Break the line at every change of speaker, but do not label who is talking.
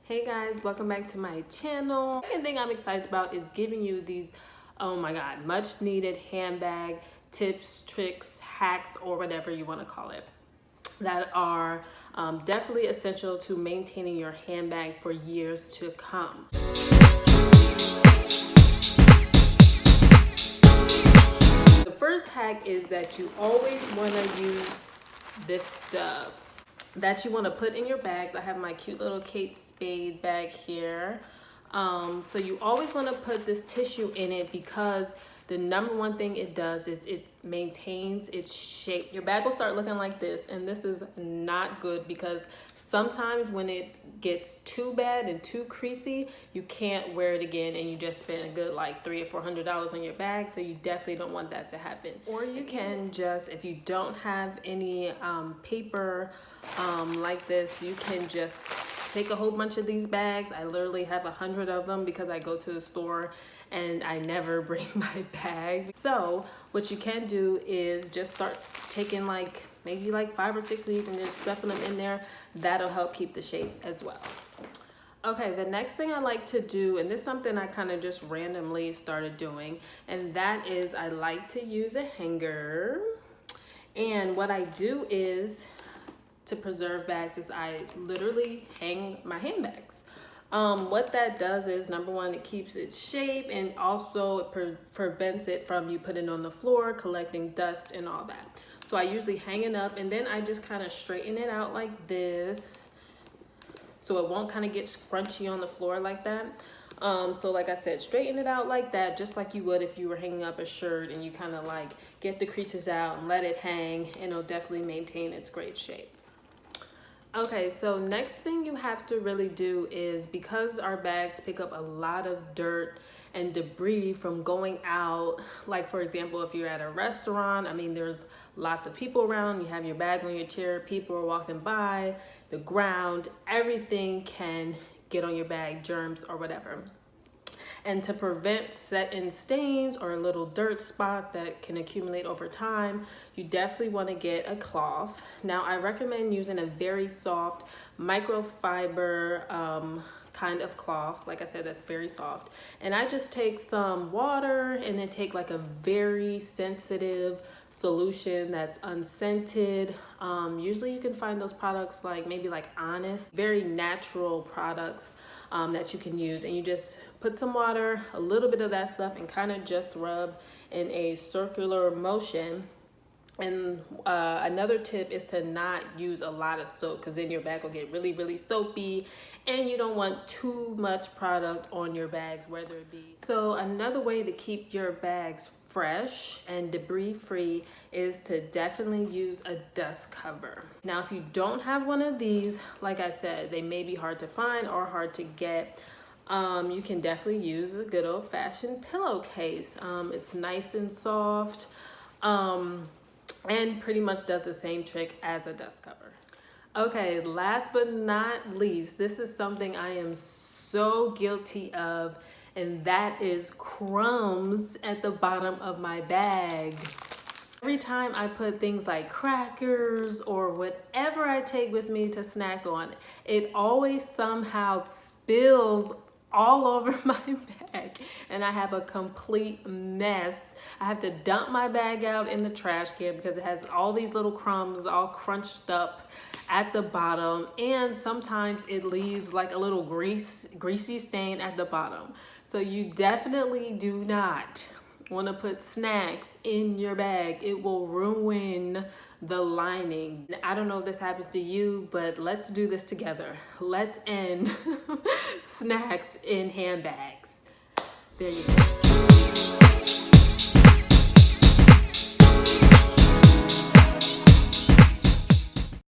Hey guys, welcome back to my channel. The second thing I'm excited about is giving you these, oh my god, much needed handbag tips, tricks, hacks, or whatever you want to call it, that are definitely essential to maintaining your handbag for years to come. The first hack is that you always want to use this stuff that you want to put in your bags. I have my cute little Kate Spade bag here. So you always want to put this tissue in it because the number one thing it does is it maintains its shape. Your bag will start looking like this, and this is not good because sometimes when it gets too bad and too creasy, you can't wear it again and you just spend a good like $300 or $400 on your bag. So you definitely don't want that to happen. Or you can just, if you don't have any paper like this, you can just take a whole bunch of these bags. I literally have 100 of them because I go to the store and I never bring my bag. So what you can do is just start taking like maybe like 5 or 6 of these and just stuffing them in there. That'll help keep the shape as well. Okay, the next thing I like to do, and this is something I kind of just randomly started doing, and that is I like to use a hanger. And what I do is, to preserve bags, is I literally hang my handbags. What that does is, number one, it keeps its shape, and also it prevents it from you putting it on the floor, collecting dust and all that. So I usually hang it up, and then I just kind of straighten it out like this, so it won't kind of get scrunchy on the floor like that. So like I said, straighten it out like that, just like you would if you were hanging up a shirt, and you kind of like get the creases out and let it hang, and it'll definitely maintain its great shape. Okay, so next thing you have to really do is, because our bags pick up a lot of dirt and debris from going out, like for example, if you're at a restaurant, I mean, there's lots of people around, you have your bag on your chair, people are walking by, the ground, everything can get on your bag, germs or whatever. And to prevent set-in stains or little dirt spots that can accumulate over time, you definitely want to get a cloth. Now, I recommend using a very soft microfiber kind of cloth. Like I said, that's very soft. And I just take some water and then take like a very sensitive solution that's unscented. Usually you can find those products like maybe like Honest, very natural products that you can use, and you just put some water, a little bit of that stuff, and kind of just rub in a circular motion. And another tip is to not use a lot of soap, because then your bag will get really, really soapy, and you don't want too much product on your bags, whether it be. So another way to keep your bags fresh and debris free is to definitely use a dust cover. Now, if you don't have one of these, like I said, they may be hard to find or hard to get. You can definitely use a good old-fashioned pillowcase. It's nice and soft, and pretty much does the same trick as a dust cover. Okay, last but not least, this is something I am so guilty of, and that is crumbs at the bottom of my bag. Every time I put things like crackers or whatever I take with me to snack on, it always somehow spills all over my bag, and I have a complete mess. I have to dump my bag out in the trash can because it has all these little crumbs all crunched up at the bottom, and sometimes it leaves like a little greasy stain at the bottom. So you definitely do not want to put snacks in your bag. It will ruin the lining. I don't know if this happens to you, but let's do this together. Let's end snacks in handbags. There you go.